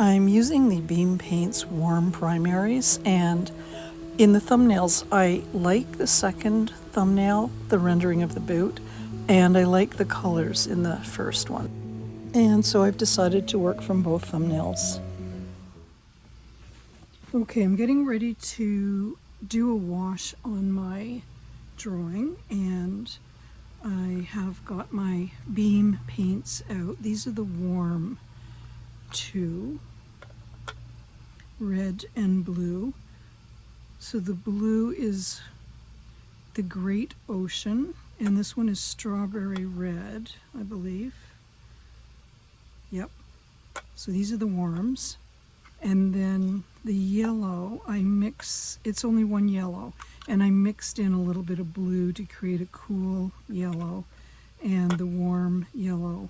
I'm using the Beam Paints warm primaries, and in the thumbnails I like the second thumbnail, the rendering of the boot, and I like the colors in the first one. And so I've decided to work from both thumbnails. Okay, I'm getting ready to do a wash on my drawing, and I have got my Beam Paints out. These are the warm two, red and blue. So the blue is the Great Ocean, and this one is strawberry red, I believe. Yep. So these are the warms. And then the yellow, I mix, it's only one yellow, and I mixed in a little bit of blue to create a cool yellow. And the warm yellow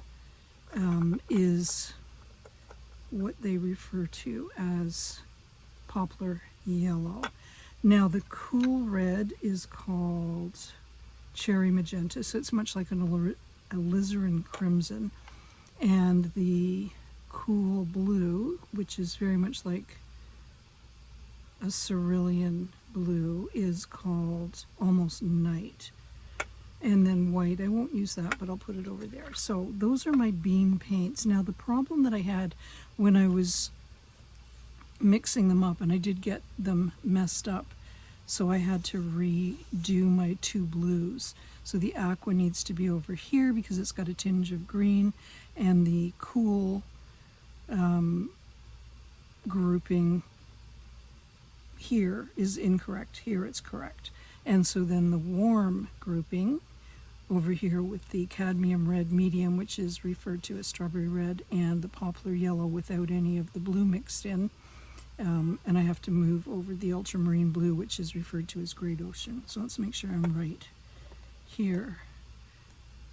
is what they refer to as poplar yellow. Now the cool red is called cherry magenta, so it's much like an alizarin crimson. And the cool blue, which is very much like a cerulean blue, is called almost night. And then white, I won't use that, but I'll put it over there. So those are my Beam paints. Now the problem that I had when I was mixing them up, and I did get them messed up, so I had to redo my two blues. So the aqua needs to be over here because it's got a tinge of green, and the cool grouping here is incorrect. Here it's correct. And so then the warm grouping over here with the cadmium red medium, which is referred to as strawberry red, and the poplar yellow without any of the blue mixed in. And I have to move over the ultramarine blue, which is referred to as Great Ocean. So let's make sure I'm right here.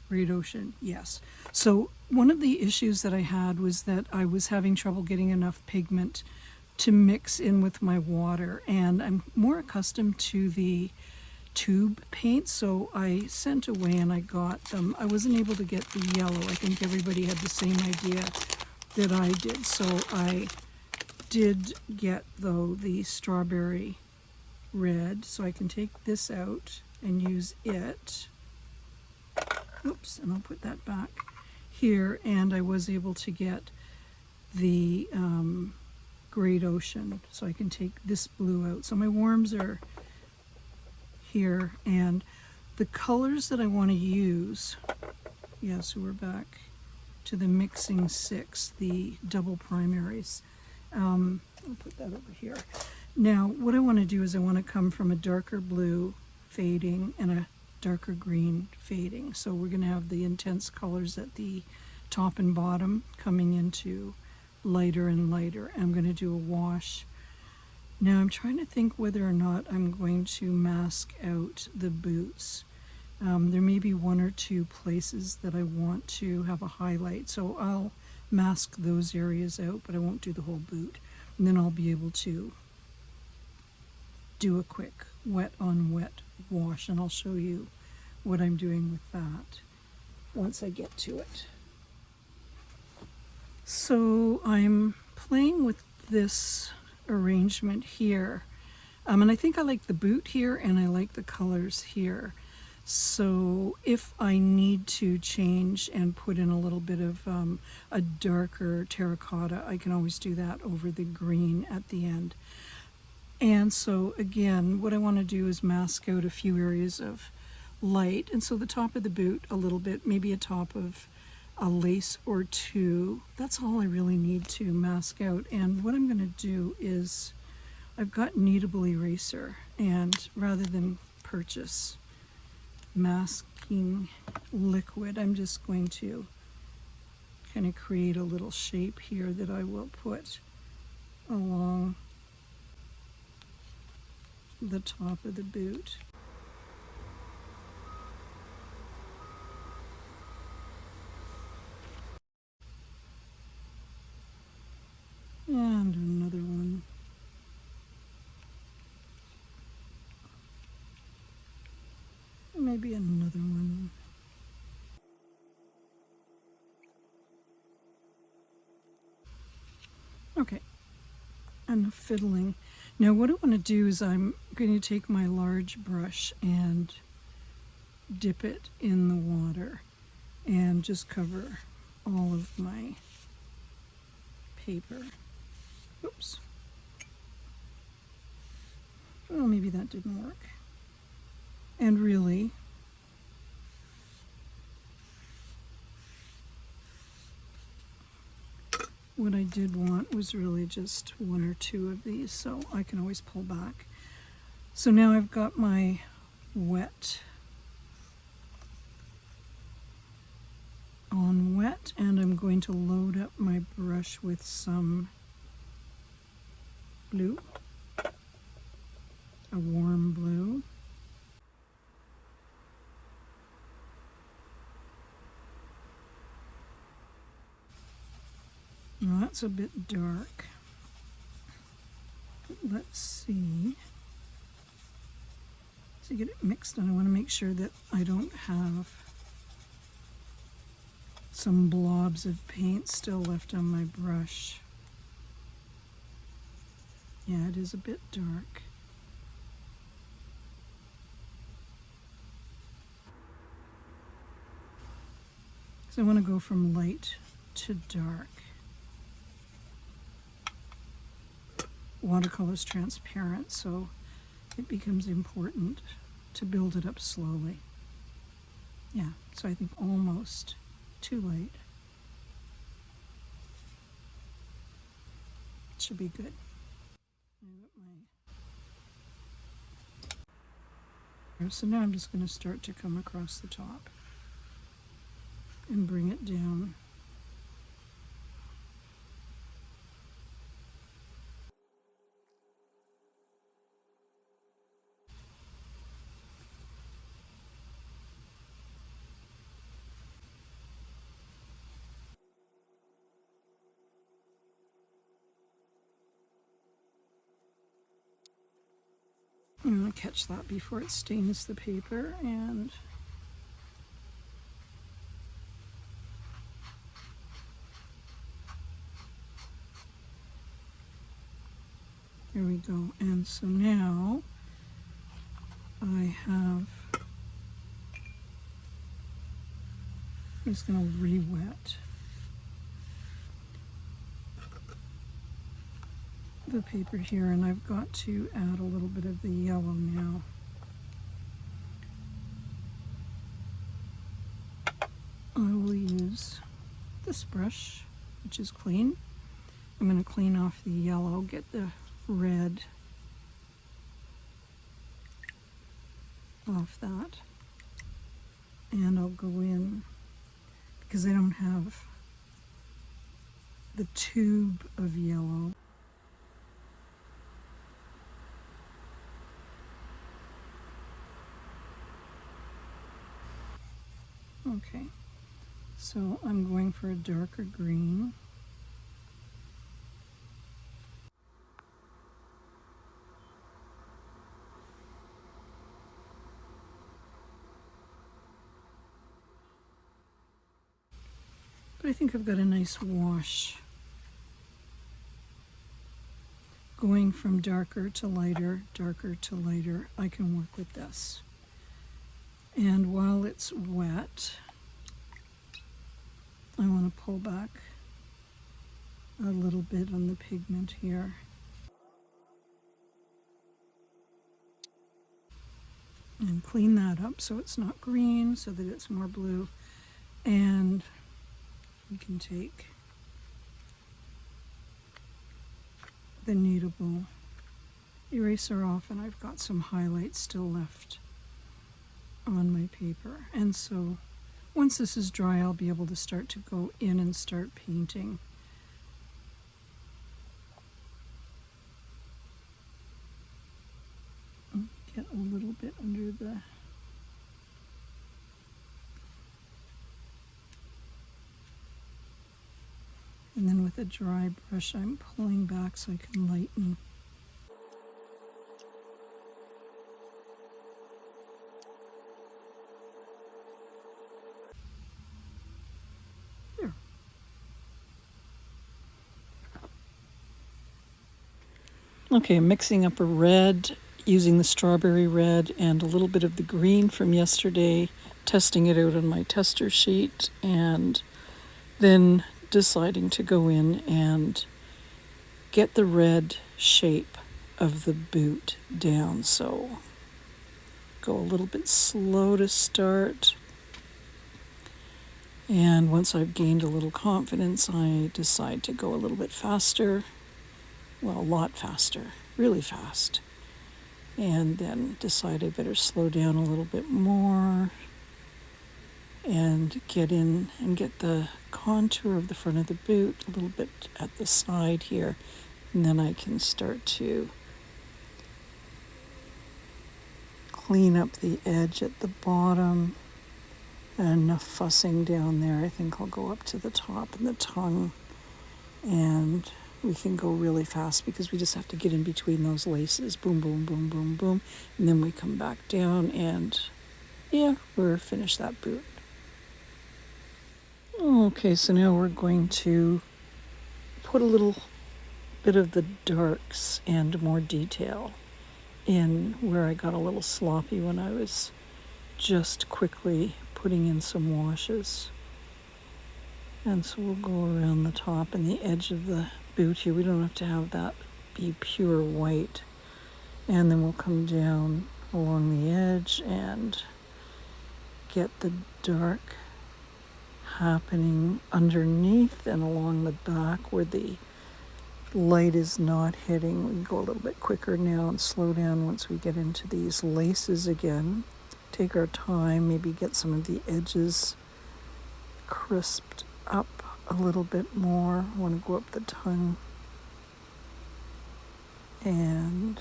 Great Ocean, yes. So one of the issues that I had was that I was having trouble getting enough pigment to mix in with my water, and I'm more accustomed to the tube paint, so I sent away and I got them. I wasn't able to get the yellow. I think everybody had the same idea that I did, so I did get, though, the strawberry red, so I can take this out and use it. Oops, and I'll put that back here, and I was able to get the Great Ocean, so I can take this blue out. So my warms are here, and the colors that I want to use, yeah, so we're back to the mixing 6, the double primaries. I'll put that over here. Now what I want to do is I want to come from a darker blue fading and a darker green fading. So we're going to have the intense colors at the top and bottom coming into lighter and lighter. I'm going to do a wash. Now I'm trying to think whether or not I'm going to mask out the boots. There may be one or two places that I want to have a highlight, so I'll mask those areas out, but I won't do the whole boot. And then I'll be able to do a quick wet on wet wash, and I'll show you what I'm doing with that once I get to it. So I'm playing with this arrangement here, and I think I like the boot here and I like the colors here. So if I need to change and put in a little bit of a darker terracotta, I can always do that over the green at the end. And so again, what I want to do is mask out a few areas of light, and so the top of the boot a little bit, maybe a top of a lace or two. That's all I really need to mask out. And what I'm going to do is, I've got kneadable eraser, and rather than purchase masking liquid, I'm just going to kind of create a little shape here that I will put along the top of the boot. And another one. Maybe another one. Okay, enough fiddling. Now what I want to do is I'm going to take my large brush and dip it in the water and just cover all of my paper. Oops. Well, maybe that didn't work. And really, what I did want was really just one or two of these, so I can always pull back. So now I've got my wet on wet, and I'm going to load up my brush with some blue, a warm blue. Well, that's a bit dark. But let's see. To get it mixed, and I want to make sure that I don't have some blobs of paint still left on my brush. Yeah, it is a bit dark. So I want to go from light to dark. Watercolor is transparent, so it becomes important to build it up slowly. Yeah, so I think almost too late. Should be good. So now I'm just going to start to come across the top and bring it down. I'm going to catch that before it stains the paper, and there we go. And so now I have, I'm just going to re-wet the paper here, and I've got to add a little bit of the yellow now. I will use this brush, which is clean. I'm going to clean off the yellow, get the red off that, and I'll go in, because I don't have the tube of yellow. Okay, so I'm going for a darker green. But I think I've got a nice wash. Going from darker to lighter, I can work with this. And while it's wet, I want to pull back a little bit on the pigment here. And clean that up so it's not green, so that it's more blue. And we can take the kneadable eraser off, and I've got some highlights still left on my paper. And so once this is dry, I'll be able to start to go in and start painting. Get a little bit under the and then with a dry brush I'm pulling back so I can lighten. Okay, I'm mixing up a red, using the strawberry red and a little bit of the green from yesterday, testing it out on my tester sheet, and then deciding to go in and get the red shape of the boot down. So go a little bit slow to start. And once I've gained a little confidence, I decide to go a little bit faster. Well, a lot faster, really fast. And then decide I better slow down a little bit more and get in and get the contour of the front of the boot a little bit at the side here. And then I can start to clean up the edge at the bottom. And enough fussing down there. I think I'll go up to the top and the tongue, and we can go really fast because we just have to get in between those laces. Boom, boom, boom, boom, boom. And then we come back down and yeah, we're finished that boot. Okay, so now we're going to put a little bit of the darks and more detail in where I got a little sloppy when I was just quickly putting in some washes. And so we'll go around the top and the edge of the boot here. We don't have to have that be pure white. And then we'll come down along the edge and get the dark happening underneath and along the back where the light is not hitting. We can go a little bit quicker now and slow down once we get into these laces again. Take our time, maybe get some of the edges crisped up a little bit more. I want to go up the tongue. And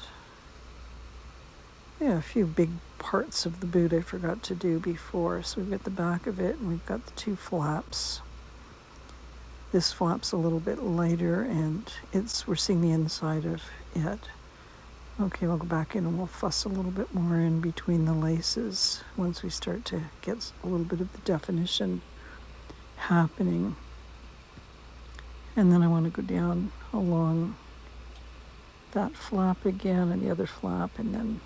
yeah, a few big parts of the boot I forgot to do before. So we've got the back of it and we've got the two flaps. This flap's a little bit lighter and we're seeing the inside of it. Okay, we'll go back in and we'll fuss a little bit more in between the laces once we start to get a little bit of the definition happening. And then I want to go down along that flap again and the other flap and then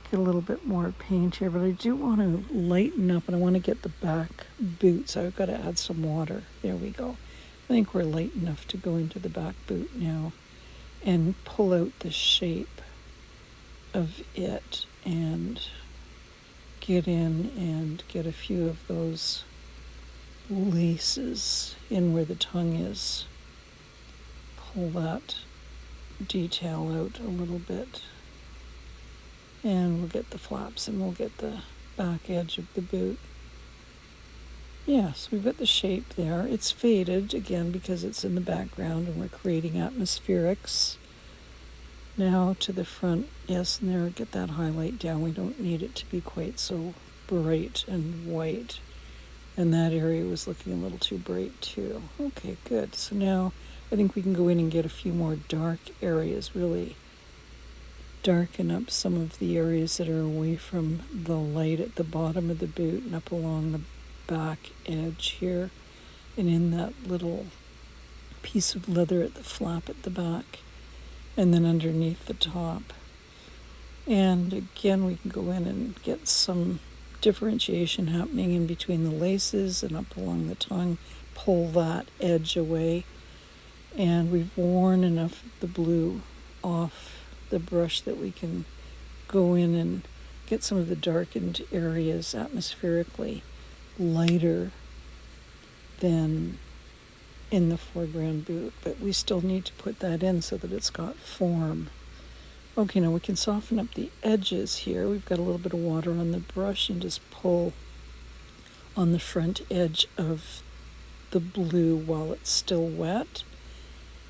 get a little bit more paint here. But I do want to lighten up and I want to get the back boot, so I've got to add some water. There we go. I think we're light enough to go into the back boot now and pull out the shape of it and get in and get a few of those laces in where the tongue is. Pull that detail out a little bit. And we'll get the flaps and we'll get the back edge of the boot. Yes, we've got the shape there. It's faded, again, because it's in the background and we're creating atmospherics. Now to the front, yes, and there, get that highlight down. We don't need it to be quite so bright and white. And that area was looking a little too bright too. Okay, good. So now I think we can go in and get a few more dark areas, really darken up some of the areas that are away from the light at the bottom of the boot and up along the back edge here and in that little piece of leather at the flap at the back and then underneath the top. And again, we can go in and get some differentiation happening in between the laces and up along the tongue, pull that edge away. And we've worn enough of the blue off the brush that we can go in and get some of the darkened areas atmospherically lighter than in the foreground boot, but we still need to put that in so that it's got form. Okay, now we can soften up the edges here. We've got a little bit of water on the brush and just pull on the front edge of the blue while it's still wet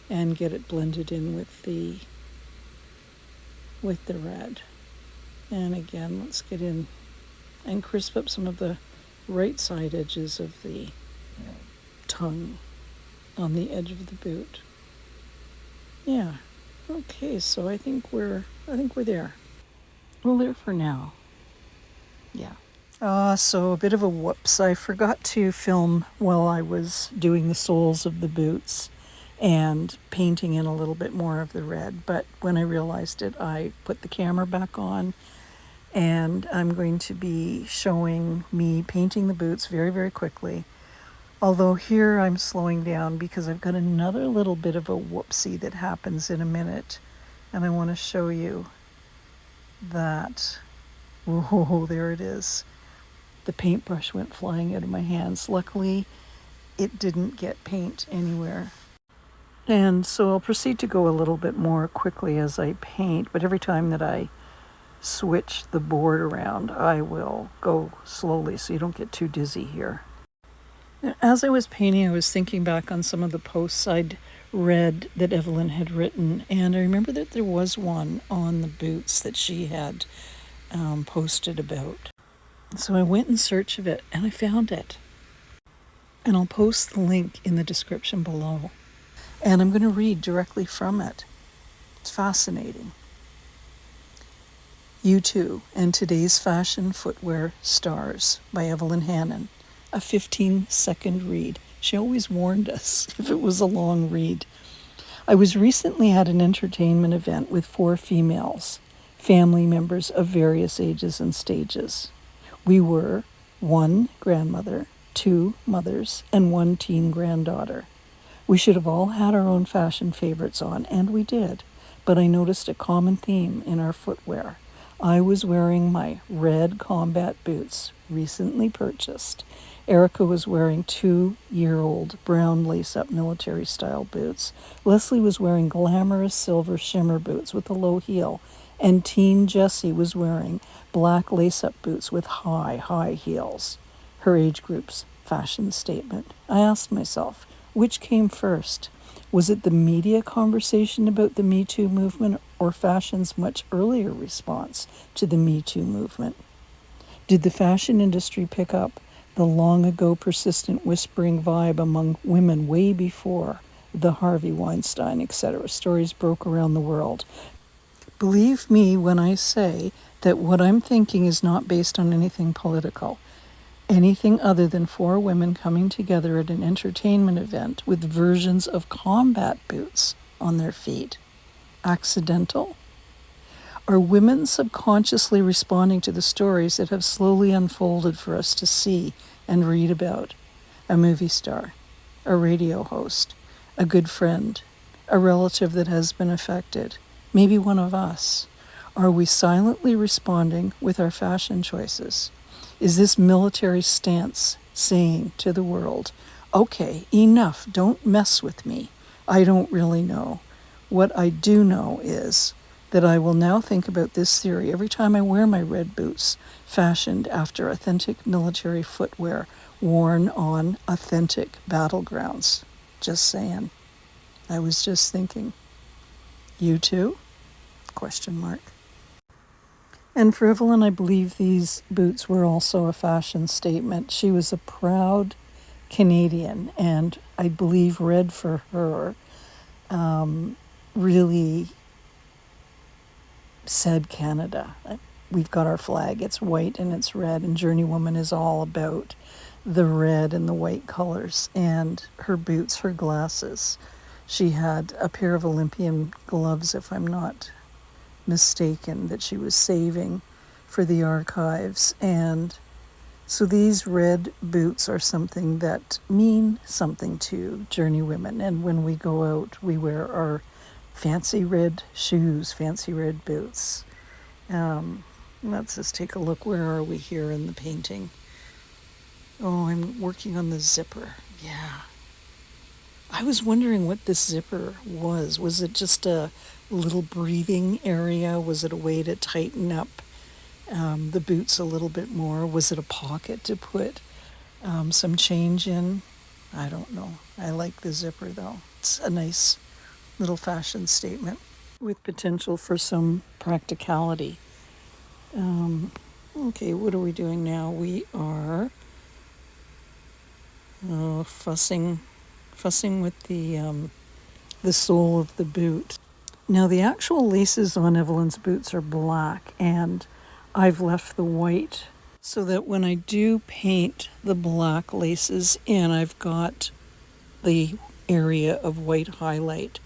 and get it blended in with the red. And again, let's get in and crisp up some of the right side edges of the tongue on the edge of the boot. Yeah. Okay, so I think we're there. We're there for now. Yeah. So a bit of a whoops. I forgot to film while I was doing the soles of the boots. and painting in a little bit more of the red. But when I realized it, I put the camera back on, and I'm going to be showing me painting the boots very, very quickly. Although here I'm slowing down because I've got another little bit of a whoopsie that happens in a minute. And I want to show you that. Whoa, there it is. The paintbrush went flying out of my hands. Luckily, it didn't get paint anywhere. And so I'll proceed to go a little bit more quickly as I paint, but every time that I switch the board around, I will go slowly so you don't get too dizzy here. As I was painting, I was thinking back on some of the posts I'd read that Evelyn had written, and I remember that there was one on the boots that she had posted about. So I went in search of it, and I found it. And I'll post the link in the description below. And I'm going to read directly from it. It's fascinating. You Too and Today's Fashion Footwear Stars by Evelyn Hannon. A 15-second read. She always warned us if it was a long read. I was recently at an entertainment event with 4 females, family members of various ages and stages. We were 1 grandmother, 2 mothers, and 1 teen granddaughter. We should have all had our own fashion favorites on, and we did, but I noticed a common theme in our footwear. I was wearing my red combat boots, recently purchased. Erica was wearing 2-year-old brown lace-up military-style boots. Leslie was wearing glamorous silver shimmer boots with a low heel, and teen Jessie was wearing black lace-up boots with high heels. Her age group's fashion statement. I asked myself, which came first? Was it the media conversation about the Me Too movement or fashion's much earlier response to the Me Too movement? Did the fashion industry pick up the long ago persistent whispering vibe among women way before the Harvey Weinstein, etc. stories broke around the world? Believe me when I say that what I'm thinking is not based on anything political. Anything other than 4 women coming together at an entertainment event with versions of combat boots on their feet. Accidental? Are women subconsciously responding to the stories that have slowly unfolded for us to see and read about? A movie star, a radio host, a good friend, a relative that has been affected, maybe one of us. Are we silently responding with our fashion choices? Is this military stance saying to the world, okay, enough, don't mess with me? I don't really know. What I do know is that I will now think about this theory every time I wear my red boots, fashioned after authentic military footwear worn on authentic battlegrounds. Just saying. I was just thinking. You too? Question mark. And for Evelyn, I believe these boots were also a fashion statement. She was a proud Canadian, and I believe red for her really said Canada. We've got our flag. It's white and it's red, and Journeywoman is all about the red and the white colors. And her boots, her glasses. She had a pair of Olympian gloves, if I'm not mistaken, that she was saving for the archives. And so these red boots are something that mean something to Journeywomen. And when we go out, we wear our fancy red shoes, fancy red boots. Let's just take a look. Where are we here in the painting? Oh, I'm working on the zipper. Yeah. I was wondering what this zipper was. Was it just a little breathing area? Was it a way to tighten up the boots a little bit more? Was it a pocket to put some change in? I don't know. I like the zipper though. It's a nice little fashion statement with potential for some practicality. Okay, what are we doing now? We are fussing with the sole of the boot. Now the actual laces on Evelyn's boots are black, and I've left the white so that when I do paint the black laces in, I've got the area of white highlight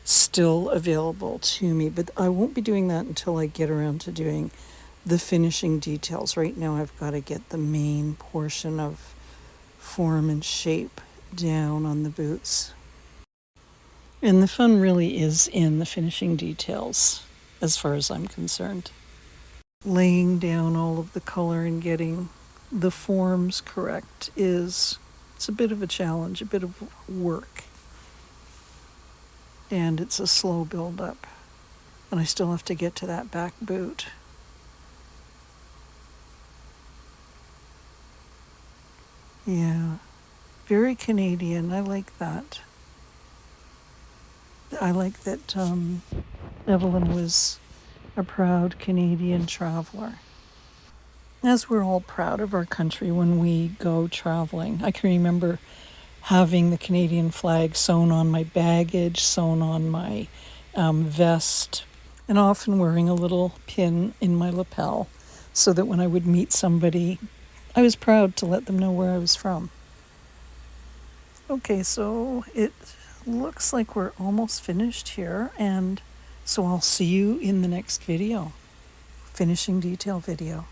still available to me, but I won't be doing that until I get around to doing the finishing details. Right now I've got to get the main portion of form and shape down on the boots. And the fun really is in the finishing details, as far as I'm concerned. Laying down all of the color and getting the forms correct it's a bit of a challenge, a bit of work. And it's a slow build up. And I still have to get to that back boot. Yeah, very Canadian. I like that. I like that Evelyn was a proud Canadian traveler. As we're all proud of our country when we go traveling. I can remember having the Canadian flag sewn on my baggage, sewn on my vest, and often wearing a little pin in my lapel so that when I would meet somebody, I was proud to let them know where I was from. Okay, so it looks like we're almost finished here, and so I'll see you in the next video, finishing detail video.